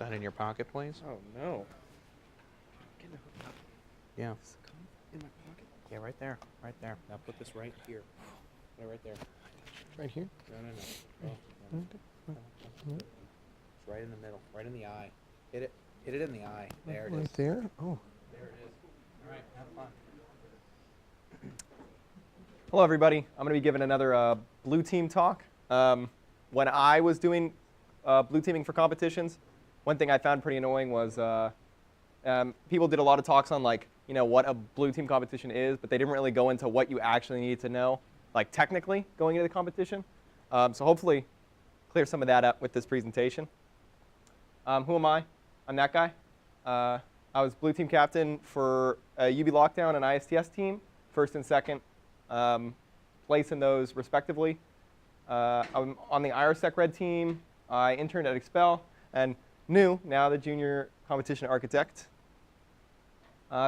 that in your pocket, please? Oh no. Getting hooked up. Yeah. Does it come in my pocket? Yeah, right there. Right there. Now put this right here. Right there. Right here? No. Oh, no. It's right in the middle. Right in the eye. Hit it. Hit it in the eye. There it is. Right there? Oh. There it is. All right. Have fun. Hello, everybody. I'm going to be giving another blue team talk. When I was doing blue teaming for competitions, one thing I found pretty annoying was people did a lot of talks on what a blue team competition is, but they didn't really go into what you actually need to know, like technically going into the competition. So hopefully clear some of that up with this presentation. Who am I? I'm that guy. I was blue team captain for UB Lockdown and ISTS team, first and second place in those respectively. I'm on the RITSEC red team. I interned at Expel and now the junior competition architect.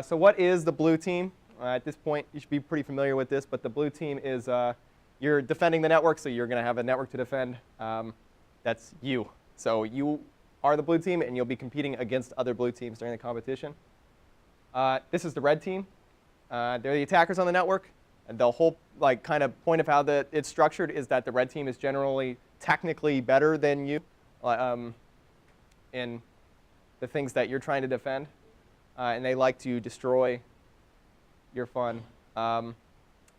So what is the blue team? At this point, you should be pretty familiar with this, but the blue team is you're defending the network, so you're going to have a network to defend. That's you. So you are the blue team, and you'll be competing against other blue teams during the competition. This is the red team. They're the attackers on the network. And the whole kind of point of how it's structured is that the red team is generally technically better than you in the things that you're trying to defend. And they like to destroy your fun. So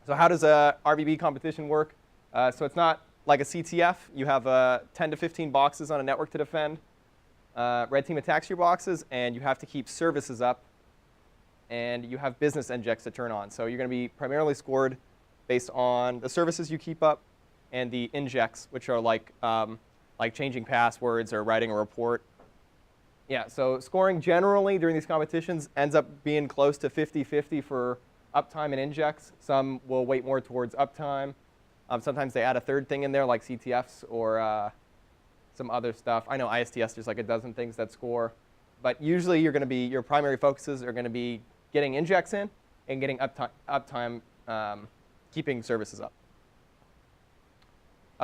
how does a RVB competition work? So it's not like a CTF. You have 10 to 15 boxes on a network to defend. Red team attacks your boxes, and you have to keep services up. And you have business injects to turn on. So you're going to be primarily scored based on the services you keep up and the injects, which are like changing passwords or writing a report. Yeah, so scoring generally during these competitions ends up being close to 50-50 for uptime and injects. Some will weight more towards uptime. Sometimes they add a third thing in there, like CTFs or some other stuff. I know ISTS, there's like a dozen things that score. But usually your primary focuses are going to be getting injects in and getting uptime, keeping services up.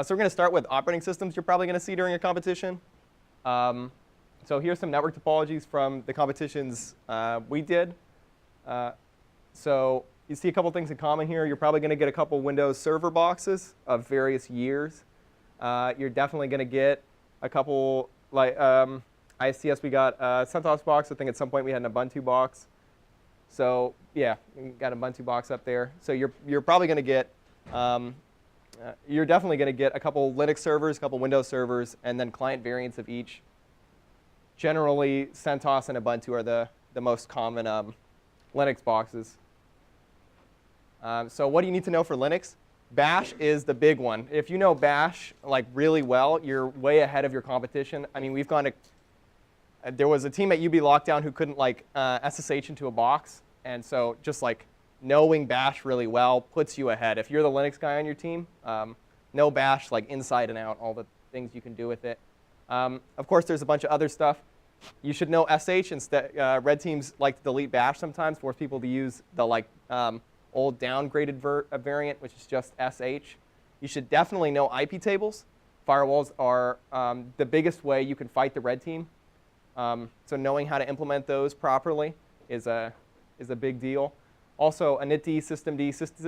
So we're going to start with operating systems you're probably going to see during a competition. So here's some network topologies from the competitions we did. So you see a couple things in common here. You're probably going to get a couple Windows Server boxes of various years. You're definitely going to get a couple, ISTS, we got a CentOS box. I think at some point we had an Ubuntu box. So yeah, we got an Ubuntu box up there. So you're probably going to get, you're definitely going to get a couple Linux servers, a couple Windows servers, and then client variants of each. Generally, CentOS and Ubuntu are the most common Linux boxes. So what do you need to know for Linux? Bash is the big one. If you know Bash really well, you're way ahead of your competition. I mean, we've gone to there was a team at UB Lockdown who couldn't SSH into a box, and so just knowing Bash really well puts you ahead. If you're the Linux guy on your team, know Bash inside and out, all the things you can do with it. Of course, there's a bunch of other stuff. You should know SH. Instead, red teams like to delete Bash sometimes, force people to use the old downgraded variant, which is just SH. You should definitely know IP tables. Firewalls are the biggest way you can fight the red team. So knowing how to implement those properly is a big deal. Also, initd, systemd,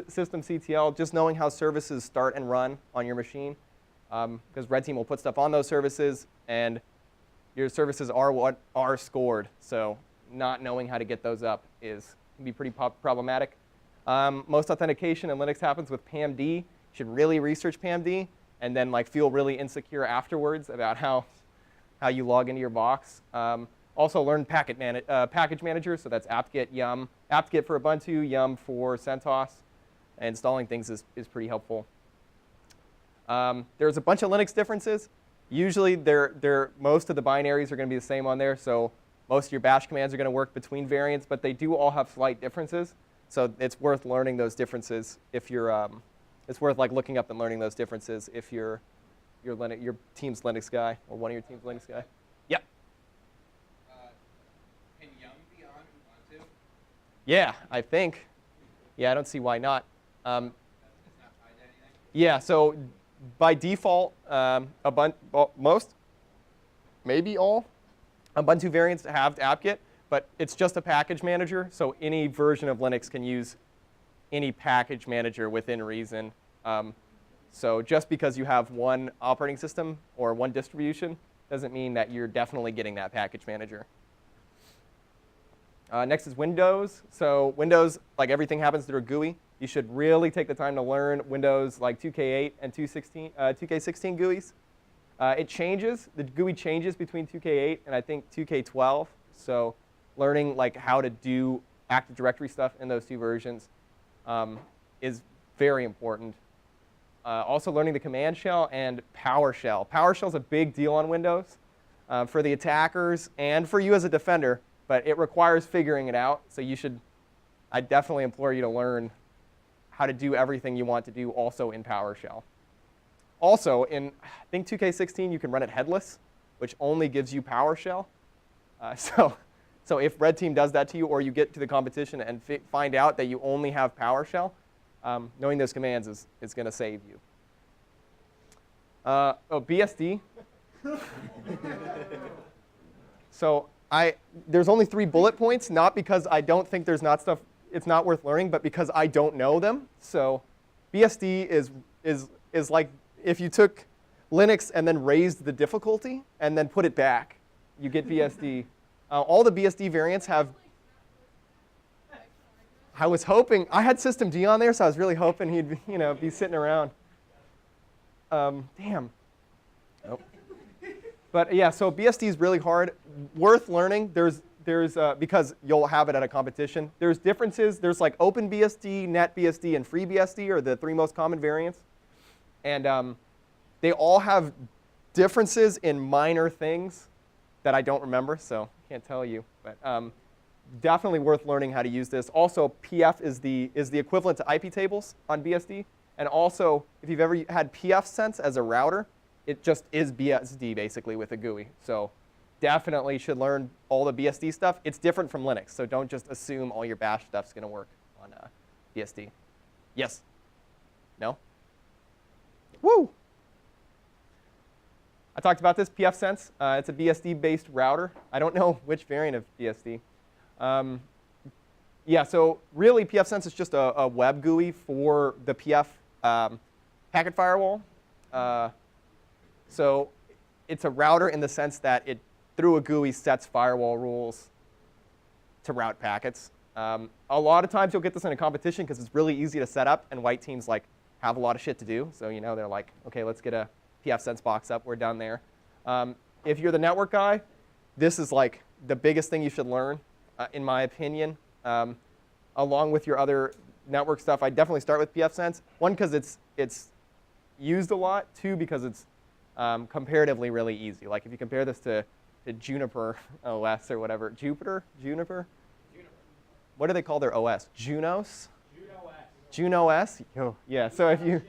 systemctl, just knowing how services start and run on your machine. Because red team will put stuff on those services, and your services are what are scored. So not knowing how to get those up can be pretty problematic. Most authentication in Linux happens with PAMD. You should really research PAMD and then feel really insecure afterwards about how you log into your box. Also learn package manager, so that's apt-get, yum. Apt-get for Ubuntu, yum for CentOS. Installing things is pretty helpful. There's a bunch of Linux differences. Usually most of the binaries are going to be the same on there, so most of your bash commands are going to work between variants, but they do all have slight differences. So it's worth learning those differences if you're it's worth looking up and learning those differences if your team's Linux guy or one of your team's Linux guy. Yeah. Can yum be on Ubuntu? Yeah, I think. Yeah, I don't see why not. It's not tied to anything? Yeah, so by default, most, maybe all Ubuntu variants have apt-get, but it's just a package manager, so any version of Linux can use any package manager within reason. So just because you have one operating system or one distribution doesn't mean that you're definitely getting that package manager. Next is Windows. So Windows, like everything happens through a GUI. You should really take the time to learn Windows like 2K8 and 2K16 GUIs. It changes. The GUI changes between 2K8 and I think 2K12. So learning like how to do Active Directory stuff in those two versions is very important. Also learning the command shell and PowerShell. PowerShell is a big deal on Windows for the attackers and for you as a defender, but it requires figuring it out. So I definitely implore you to learn how to do everything you want to do also in PowerShell. Also, in I think 2K16, you can run it headless, which only gives you PowerShell. So if Red Team does that to you, or you get to the competition and find out that you only have PowerShell, knowing those commands is going to save you. BSD. So there's only 3 bullet points, not because I don't think there's not stuff it's not worth learning, but because I don't know them. So BSD is like if you took Linux and then raised the difficulty and then put it back, you get BSD. All the BSD variants have. I was hoping I had System D on there, so I was really hoping he'd be sitting around. Damn. Nope. But yeah, so BSD is really hard, worth learning. There's because you'll have it at a competition. There's differences. There's like OpenBSD, NetBSD, and FreeBSD are the 3 most common variants, and they all have differences in minor things that I don't remember, so I can't tell you. But definitely worth learning how to use this. Also, PF is the equivalent to IP tables on BSD, and also if you've ever had pfSense as a router, it just is BSD basically with a GUI. So definitely should learn all the BSD stuff. It's different from Linux, so don't just assume all your bash stuff's going to work on BSD. Yes? No? Woo! I talked about this, pfSense. It's a BSD-based router. I don't know which variant of BSD. Yeah, so really pfSense is just a web GUI for the PF packet firewall. So it's a router in the sense that it, through a GUI, sets firewall rules to route packets. A lot of times you'll get this in a competition because it's really easy to set up, and white teams like have a lot of shit to do. So they're like, OK, let's get a pfSense box up. We're done there. If you're the network guy, this is like the biggest thing you should learn, in my opinion. Along with your other network stuff, I definitely start with pfSense. 1, because it's used a lot. 2, because it's comparatively really easy. Like if you compare this to Juniper OS or whatever. Juniper? What do they call their OS? Junos? Junos? Yo, yeah, so if you...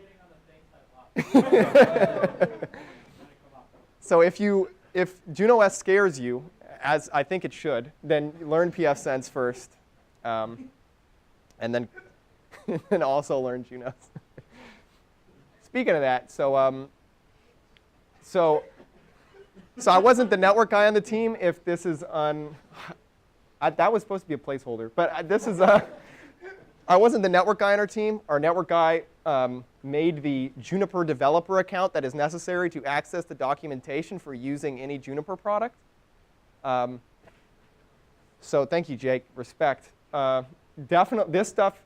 So if Junos scares you, as I think it should, then learn pfSense first, and then and also learn Junos. Speaking of that, so I wasn't the network guy on the team. If this is on, that was supposed to be a placeholder, but this is I wasn't the network guy on our team. Our network guy made the Juniper developer account that is necessary to access the documentation for using any Juniper product. So thank you, Jake. Respect. Definitely, this stuff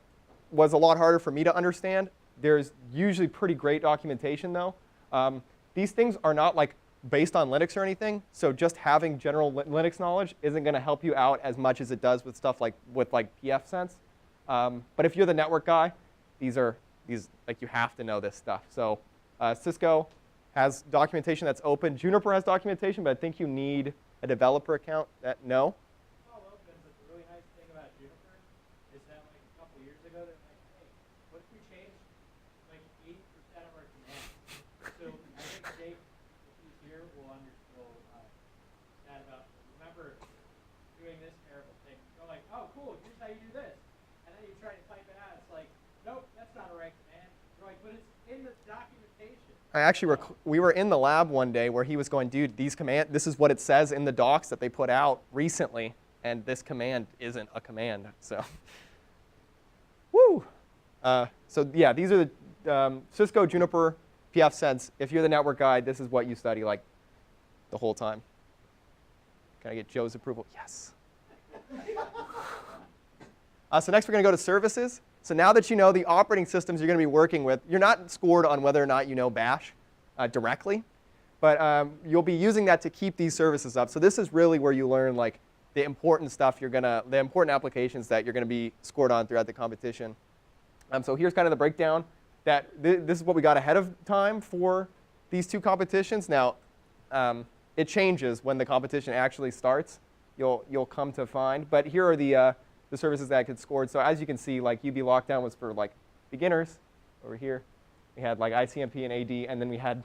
was a lot harder for me to understand. There's usually pretty great documentation, though. These things are not like based on Linux or anything, so just having general Linux knowledge isn't going to help you out as much as it does with stuff like pfSense. But if you're the network guy, these like you have to know this stuff. So Cisco has documentation that's open. Juniper has documentation, but I think you need a developer account. No. It's all open, but the really nice thing about Juniper is that like a couple years ago, they're like, hey, what if we change like 80% of our commands? So I think Jake, if he's here, will chat about, remember doing this terrible thing. You're like, oh, cool, here's how you do this. And then you try to type it out. It's like, nope, that's not a right command. You're like, but it's in the documentation. we were in the lab one day where he was going, dude, this is what it says in the docs that they put out recently, and this command isn't a command. So, woo. So yeah, these are the Cisco, Juniper, pfSense. If you're the network guy, this is what you study like the whole time. Can I get Joe's approval? Yes. So next we're going to go to services. So now that you know the operating systems you're going to be working with, you're not scored on whether or not you know bash directly, but you'll be using that to keep these services up. So this is really where you learn like the important stuff the important applications that you're going to be scored on throughout the competition. So here's kind of the breakdown. This is what we got ahead of time for these two competitions. Now, it changes when the competition actually starts. You'll come to find, but here are the services that get scored. So as you can see, like UB Lockdown was for like beginners over here. We had like ICMP and AD, and then we had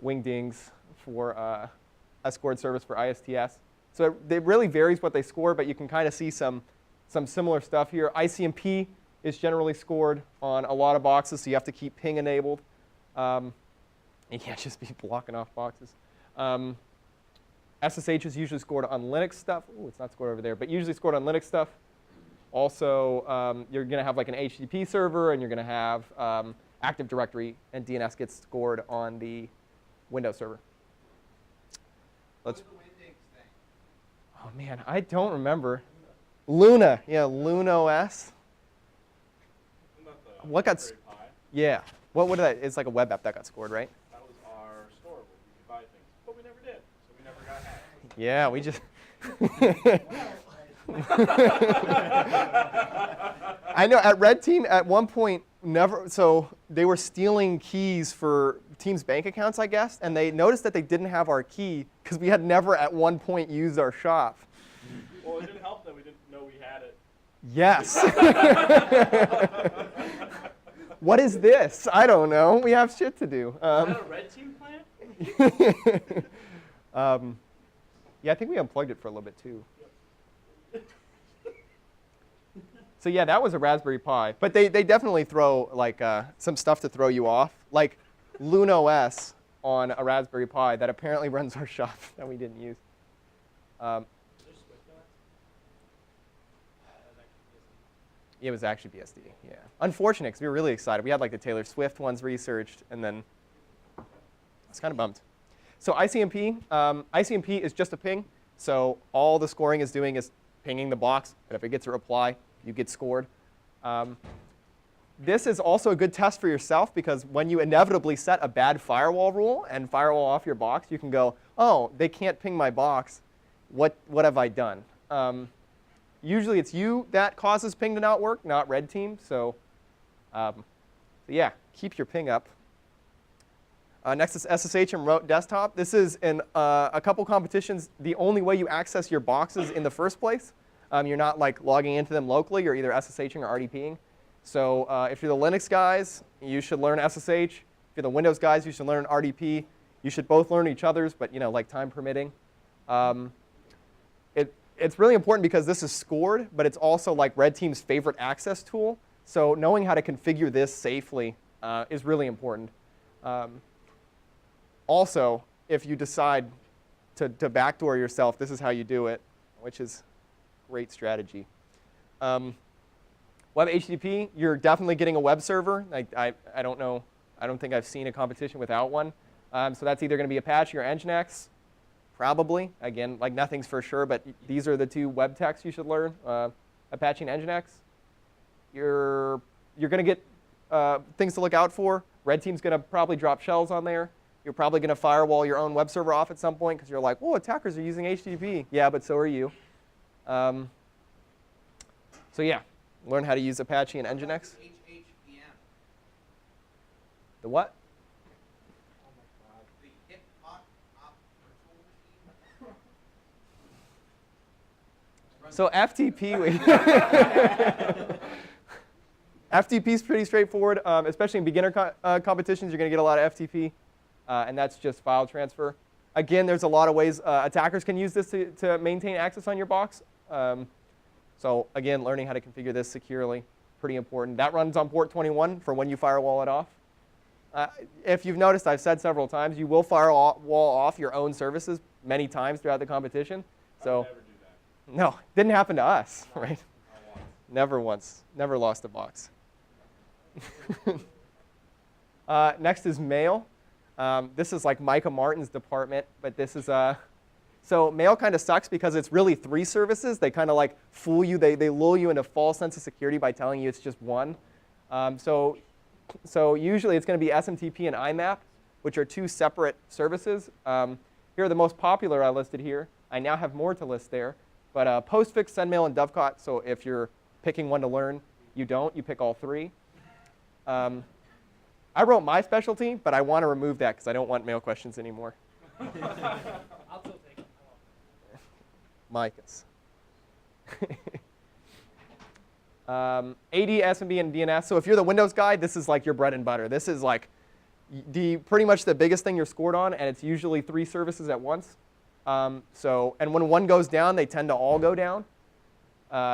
Wingdings for a scored service for ISTS. So it really varies what they score, but you can kind of see some similar stuff here. ICMP is generally scored on a lot of boxes, so you have to keep ping enabled. You can't just be blocking off boxes. SSH is usually scored on Linux stuff. Ooh, it's not scored over there, but usually scored on Linux stuff. Also, you're going to have like an HTTP server, and you're going to have Active Directory, and DNS gets scored on the Windows server. What's the Wingdings thing? Oh man, I don't remember. Luna, yeah, LunaOS. What got? Yeah. What did that? It's like a web app that got scored, right? That was our store where we could buy things, but we never did, so we never got hacked. Yeah, we just. I know at Red Team at one point so they were stealing keys for teams' bank accounts, I guess, and they noticed that they didn't have our key because we had never at one point used our shop. Well, it didn't help that we didn't know we had it. Yes. What is this? I don't know. We have shit to do. Is that a Red Team plan? Yeah, I think we unplugged it for a little bit too. So yeah, that was a Raspberry Pi. But they definitely throw like some stuff to throw you off, like LunaOS on a Raspberry Pi that apparently runs our shop that we didn't use. It was actually BSD, yeah. Unfortunate, because we were really excited. We had like the Taylor Swift ones researched, and then I was kind of bummed. So ICMP, ICMP is just a ping. So all the scoring is doing is pinging the box, and if it gets a reply, you get scored. This is also a good test for yourself, because when you inevitably set a bad firewall rule and firewall off your box, you can go, oh, they can't ping my box. What have I done? Usually it's you that causes ping to not work, not Red Team. So yeah, keep your ping up. Next is SSH and remote desktop. This is in a couple competitions the only way you access your boxes in the first place. You're not like logging into them locally. You're either SSHing or RDPing. So if you're the Linux guys, you should learn SSH. If you're the Windows guys, you should learn RDP. You should both learn each other's, but like time permitting. It's really important because this is scored, but it's also like Red Team's favorite access tool. So knowing how to configure this safely is really important. Also, if you decide to backdoor yourself, this is how you do it, which is great strategy. Web HTTP, you're definitely getting a web server. I don't know. I don't think I've seen a competition without one. So that's either going to be Apache or Nginx. Probably. Again, like nothing's for sure, but these are the two web techs you should learn, Apache and Nginx. You're going to get things to look out for. Red Team's going to probably drop shells on there. You're probably going to firewall your own web server off at some point because you're like, whoa, attackers are using HTTP. Yeah, but so are you. So yeah, learn how to use Apache and Nginx. HHVM. The what? So FTP, FTP is pretty straightforward, especially in beginner competitions. You're going to get a lot of FTP, and that's just file transfer. Again, there's a lot of ways attackers can use this to maintain access on your box. So again, learning how to configure this securely, pretty important. That runs on port 21 for when you firewall it off. If you've noticed, I've said several times, you will firewall off your own services many times throughout the competition. I would So never do that. no, didn't happen to us, right? Not once. Never once. Never lost a box. Next is mail. This is like Micah Martin's department, but this is so mail kind of sucks because it's really 3 services. They kind of like fool you. They lull you into a false sense of security by telling you it's just one. So usually it's going to be SMTP and IMAP, which are 2 separate services. Here are the most popular I listed here. I now have more to list there. But Postfix, SendMail, and Dovecot. So if you're picking one to learn, you don't. You pick all 3. I wrote my specialty, but I want to remove that because I don't want mail questions anymore. I'll still take it. Micah's. AD, SMB, and DNS. So if you're the Windows guy, this is like your bread and butter. This is like pretty much the biggest thing you're scored on, and it's usually 3 services at once. And when one goes down, they tend to all go down.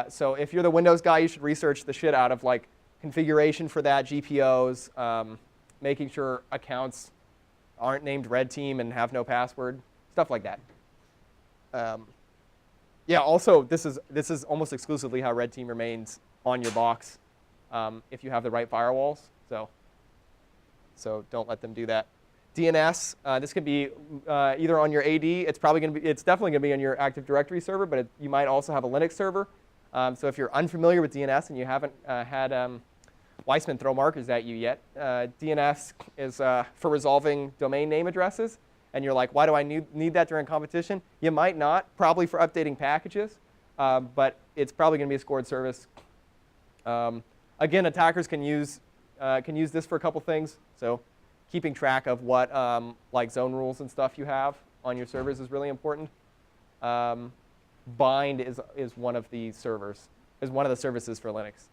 So if you're the Windows guy, you should research the shit out of like configuration for that, GPOs, making sure accounts aren't named red team and have no password, stuff like that. Yeah, also, this is almost exclusively how red team remains on your box if you have the right firewalls. So don't let them do that. DNS, this could be either on your AD. It's definitely going to be on your Active Directory server, but you might also have a Linux server. So if you're unfamiliar with DNS and you haven't had Weissman throw markers at you yet, DNS is for resolving domain name addresses. And you're like, why do I need that during competition? You might not, probably for updating packages, but it's probably going to be a scored service. Again, attackers can use this for a couple things. So keeping track of what like zone rules and stuff you have on your servers is really important. Bind is one of the servers, is one of the services for Linux.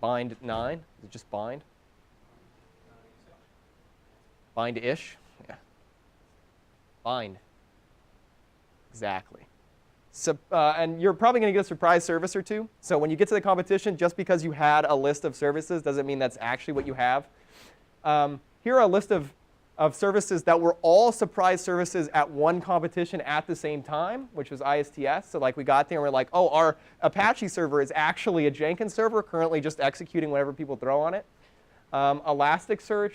Bind 9, is it just bind? Bind-ish, yeah. Bind, exactly. So, and you're probably going to get a surprise service or 2. So when you get to the competition, just because you had a list of services doesn't mean that's actually what you have. Here are a list of services that were all surprise services at one competition at the same time, which was ISTS. So like we got there and we're like, oh, our Apache server is actually a Jenkins server, currently just executing whatever people throw on it. Elasticsearch,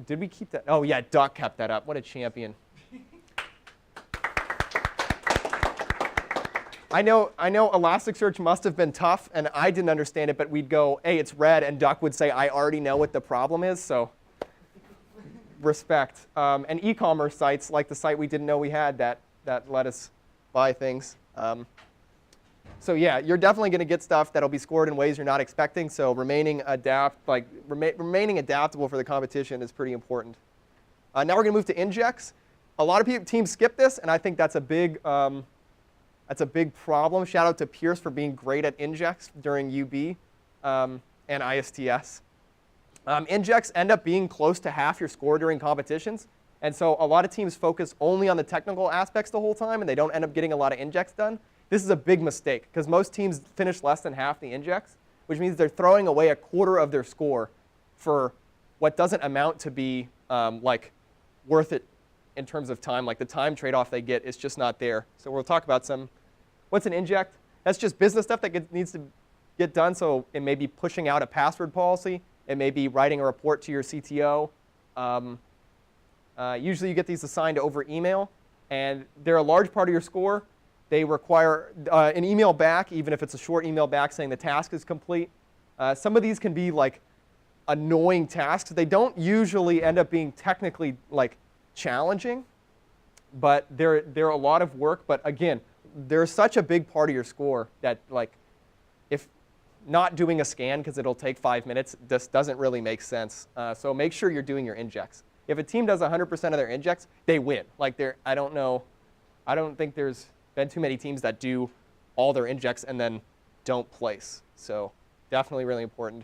did we keep that? Oh yeah, Duck kept that up. What a champion. I know Elasticsearch must have been tough, and I didn't understand it, but we'd go, hey, it's red, and Duck would say, I already know what the problem is, so respect. And e-commerce sites, like the site we didn't know we had that let us buy things. So yeah, you're definitely going to get stuff that'll be scored in ways you're not expecting, so remaining adaptable for the competition is pretty important. Now we're going to move to injects. A lot of teams skip this, and I think that's a big problem. Shout out to Pierce for being great at injects during UB and ISTS. Injects end up being close to half your score during competitions. And so a lot of teams focus only on the technical aspects the whole time, and they don't end up getting a lot of injects done. This is a big mistake, because most teams finish less than half the injects, which means they're throwing away a quarter of their score for what doesn't amount to be like worth it in terms of time. Like the time trade-off they get is just not there. So we'll talk about what's an inject? That's just business stuff that needs to get done. So it may be pushing out a password policy. It may be writing a report to your CTO. Usually you get these assigned over email, and they're a large part of your score. They require an email back, even if it's a short email back saying the task is complete. Some of these can be like annoying tasks. They don't usually end up being technically like challenging, but they're a lot of work. But again, they're such a big part of your score that like if not doing a scan because it'll take 5 minutes, this doesn't really make sense. So make sure you're doing your injects. If a team does 100% of their injects, they win. Like I don't think there's been too many teams that do all their injects and then don't place. So definitely really important.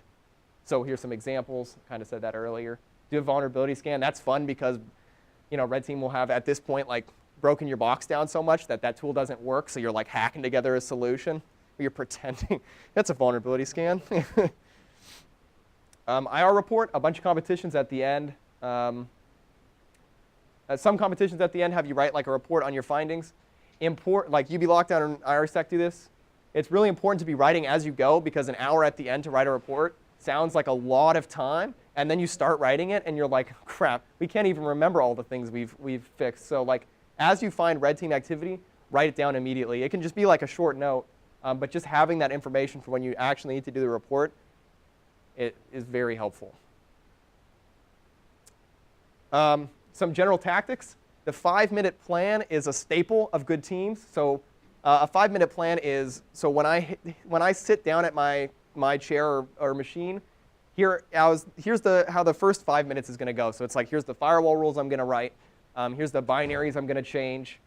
So here's some examples. Kind of said that earlier. Do a vulnerability scan. That's fun because red team will have at this point like broken your box down so much that tool doesn't work. So you're like hacking together a solution. Or you're pretending. That's a vulnerability scan. IR report, a bunch of competitions at the end. Some competitions at the end have you write like a report on your findings. Like UB Lockdown and RITSEC do this. It's really important to be writing as you go because an hour at the end to write a report sounds like a lot of time. And then you start writing it and you're like, crap, we can't even remember all the things we've fixed. So like as you find red team activity, write it down immediately. It can just be like a short note, but just having that information for when you actually need to do the report, it is very helpful. Some general tactics. The 5-minute plan is a staple of good teams. So a 5-minute plan is, so when I sit down at my chair or machine, here's how the first 5 minutes is going to go. So it's like, here's the firewall rules I'm going to write. Here's the binaries I'm going to change.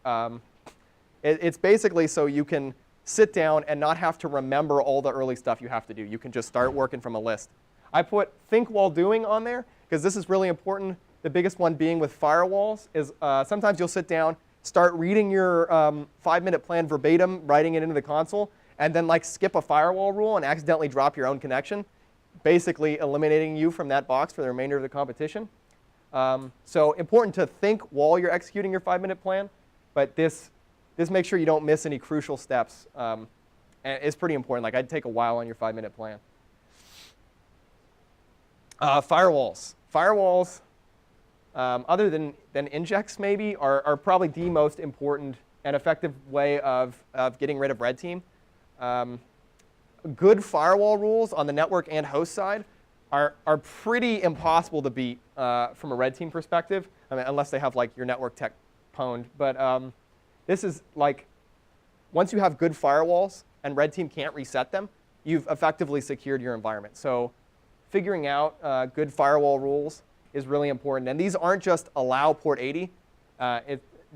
It's basically so you can sit down and not have to remember all the early stuff you have to do. You can just start working from a list. I put think while doing on there because this is really important. The biggest one being with firewalls is sometimes you'll sit down, start reading your 5-minute plan verbatim, writing it into the console, and then like skip a firewall rule and accidentally drop your own connection, basically eliminating you from that box for the remainder of the competition. So important to think while you're executing your 5-minute plan, but this makes sure you don't miss any crucial steps. And it's pretty important. Like I'd take a while on your 5-minute plan. Firewalls. Firewalls, other than injects maybe, are probably the most important and effective way of getting rid of red team. Good firewall rules on the network and host side are pretty impossible to beat from a red team perspective, I mean, unless they have like your network tech pwned. But this is like, once you have good firewalls and red team can't reset them, you've effectively secured your environment. So figuring out good firewall rules is really important. And these aren't just allow port 80.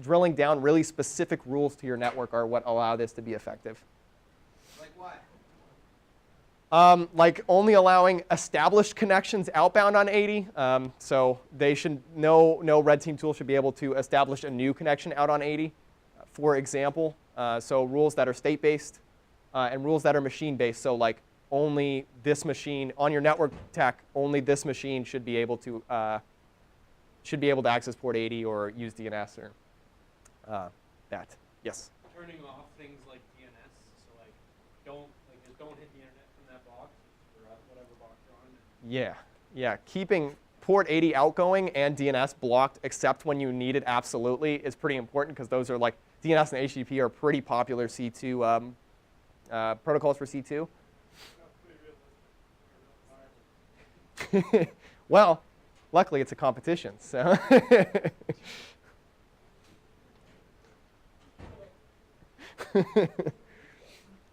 Drilling down really specific rules to your network are what allow this to be effective. Like what? Like only allowing established connections outbound on 80. So they should no red team tool should be able to establish a new connection out on 80, for example. So rules that are state-based and rules that are machine-based. So like only this machine on your network tech, only this machine should be able to access port 80 or use DNS or that. Yes. Turning off things like DNS, so like just don't hit the internet from that box or whatever box you're on. Yeah. Keeping port 80 outgoing and DNS blocked except when you need it absolutely is pretty important because those are like DNS and HTTP are pretty popular C2 protocols for C2. Well, luckily it's a competition, so.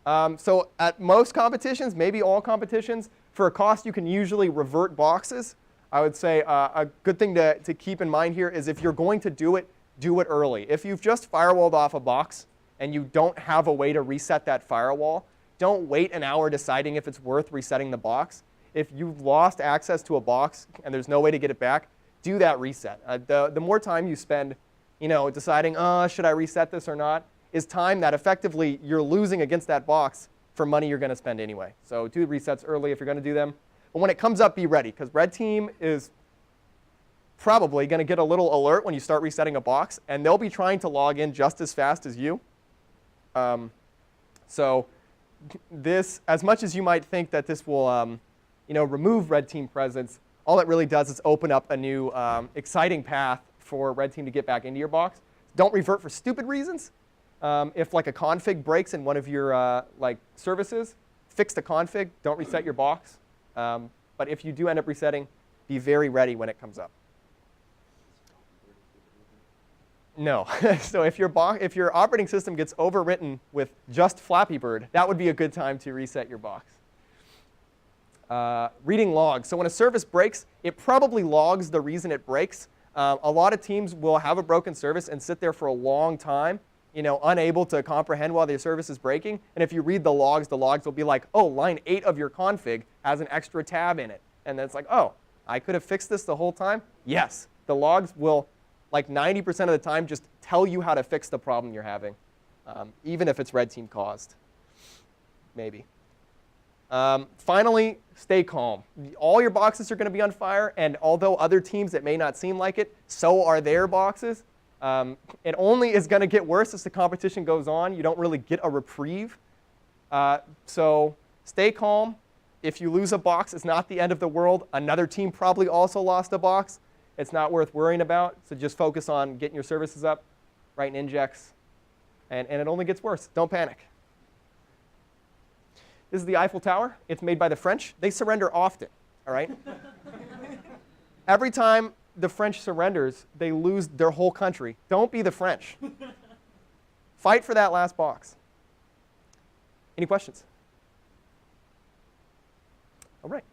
So at most competitions, maybe all competitions, for a cost you can usually revert boxes. I would say a good thing to keep in mind here is if you're going to do it early. If you've just firewalled off a box and you don't have a way to reset that firewall, don't wait an hour deciding if it's worth resetting the box. If you've lost access to a box and there's no way to get it back, do that reset. The more time you spend, deciding, should I reset this or not, is time that effectively you're losing against that box for money you're going to spend anyway. So do resets early if you're going to do them. But when it comes up, be ready, because red team is probably going to get a little alert when you start resetting a box, and they'll be trying to log in just as fast as you. So this, as much as you might think that this will remove red team presence, all it really does is open up a new exciting path for red team to get back into your box. Don't revert for stupid reasons. If like a config breaks in one of your services, fix the config, don't reset your box. But if you do end up resetting, be very ready when it comes up. No. So if your operating system gets overwritten with just Flappy Bird, that would be a good time to reset your box. Reading logs. So when a service breaks, it probably logs the reason it breaks. A lot of teams will have a broken service and sit there for a long time, unable to comprehend why their service is breaking. And if you read the logs will be like, oh, line 8 of your config has an extra tab in it. And then it's like, oh, I could have fixed this the whole time? Yes. The logs will, like 90% of the time, just tell you how to fix the problem you're having, even if it's red team caused. Maybe. Finally, stay calm. All your boxes are going to be on fire, and although other teams, it may not seem like it, so are their boxes. It only is going to get worse as the competition goes on. You don't really get a reprieve. So stay calm. If you lose a box, it's not the end of the world. Another team probably also lost a box. It's not worth worrying about. So just focus on getting your services up, writing injects, and it only gets worse. Don't panic. This is the Eiffel Tower. It's made by the French. They surrender often, all right? Every time the French surrenders, they lose their whole country. Don't be the French. Fight for that last box. Any questions? All right.